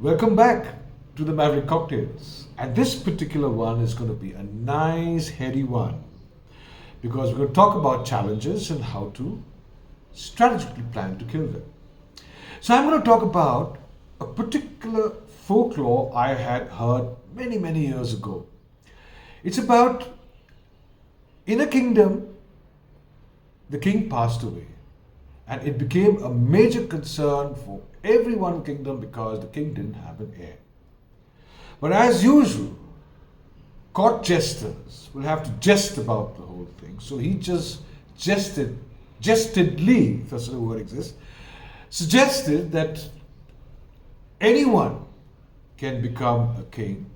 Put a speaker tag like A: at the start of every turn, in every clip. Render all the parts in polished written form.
A: Welcome back to the Maverick Cocktails. And this particular one is going to be a nice, heady one because we're going to talk about challenges and how to strategically plan to kill them. So, I'm going to talk about a particular folklore I had heard many, many years ago. It's about in a kingdom, the king passed away, and it became a major concern for everyone in the kingdom because the king didn't have an heir. But as usual, court jesters will have to jest about the whole thing. So he just jestedly, if such a word exists, suggested that anyone can become a king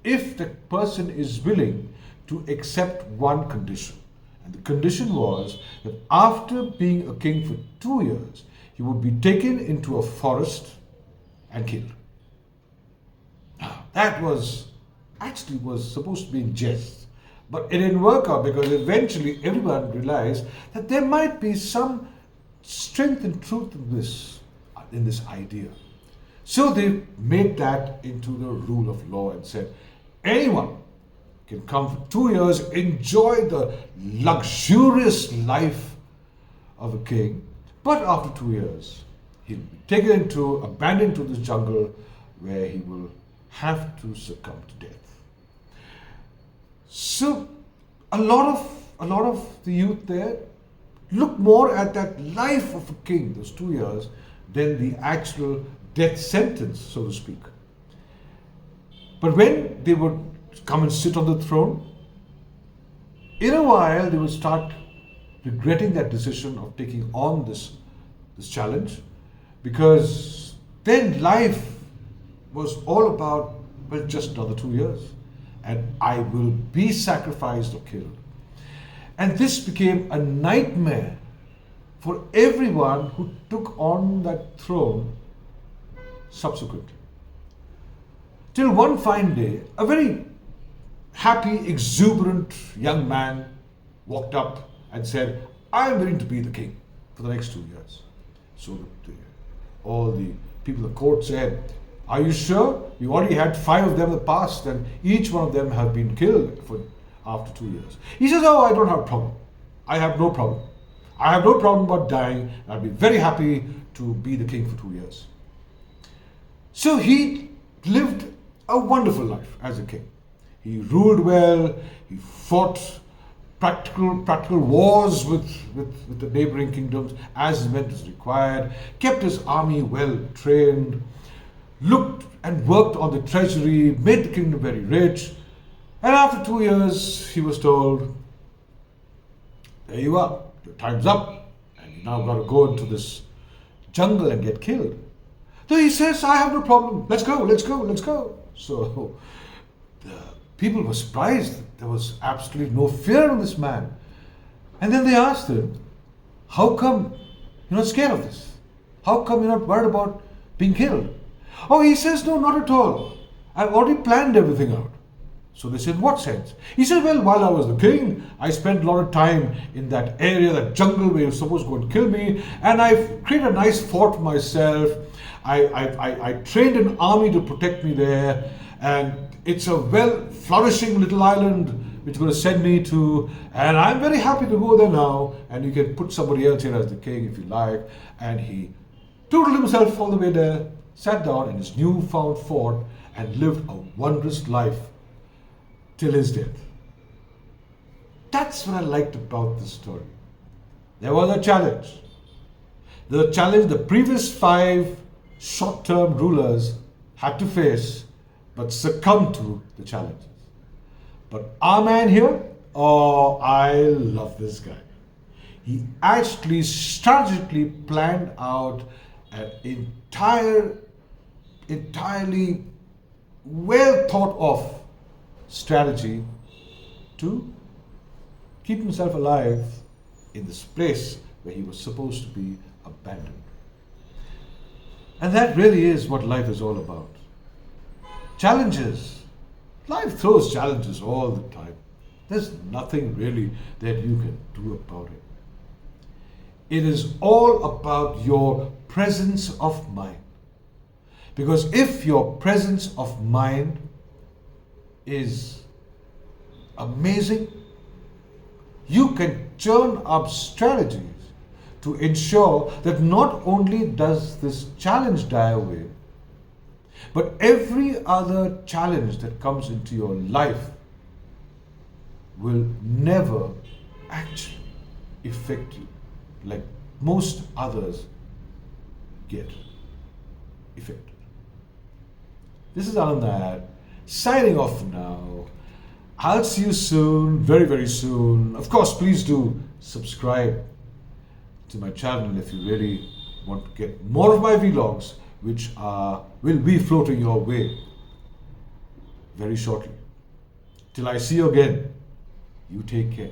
A: if the person is willing to accept one condition. And the condition was that after being a king for 2 years, he would be taken into a forest and killed. Now, that was supposed to be in jest, but it didn't work out because eventually everyone realized that there might be some strength and truth in this idea. So they made that into the rule of law and said anyone can come for 2 years, enjoy the luxurious life of a king, but after 2 years, he'll be abandoned to this jungle where he will have to succumb to death. So a lot of the youth there look more at that life of a king, those 2 years, than the actual death sentence, so to speak. But when they would come and sit on the throne, in a while they would start regretting that decision of taking on this challenge, because then life was all about, well, just another 2 years and I will be sacrificed or killed. And this became a nightmare for everyone who took on that throne subsequently. Till one fine day, a very happy, exuberant young man walked up and said, I'm willing to be the king for the next 2 years. So all the people in the court said, are you sure? You already had 5 of them in the past and each one of them have been killed after 2 years. He says, oh, I don't have a problem. I have no problem. I have no problem about dying. I'll be very happy to be the king for 2 years. So he lived a wonderful life as a king. He ruled well, he fought practical wars with the neighboring kingdoms as and when it was required, kept his army well trained, looked and worked on the treasury, made the kingdom very rich. And after 2 years, he was told, there you are, your time's up, and you now got to go into this jungle and get killed. So he says, I have no problem, let's go. So the people were surprised. There was absolutely no fear in this man. And then they asked him, how come you're not scared of this? How come you're not worried about being killed? Oh, he says, no, not at all. I've already planned everything out. So they said, in what sense? He said, well, while I was the king, I spent a lot of time in that area, that jungle where you're supposed to go and kill me, and I've created a nice fort for myself. I trained an army to protect me there, and it's a flourishing little island which is going to send me to, and I'm very happy to go there now, and you can put somebody else here as the king if you like. And he tootled himself all the way there, sat down in his newfound fort, and lived a wondrous life till his death. That's what I liked about this story. There was a challenge. The challenge the previous 5 short-term rulers had to face, but succumbed to the challenges. But our man here, oh, I love this guy. He actually strategically planned out an entirely well thought of strategy to keep himself alive in this place where he was supposed to be abandoned. And that really is what life is all about. Challenges. Life throws challenges all the time. There's nothing really that you can do about it. It is all about your presence of mind. Because if your presence of mind is amazing, you can churn up strategies to ensure that not only does this challenge die away, but every other challenge that comes into your life will never actually affect you like most others get affected. This is Anand Nair, signing off now. I'll see you soon, very, very soon. Of course, please do subscribe to my channel if you really want to get more of my vlogs, which will be floating your way very shortly. Till I see you again, you take care.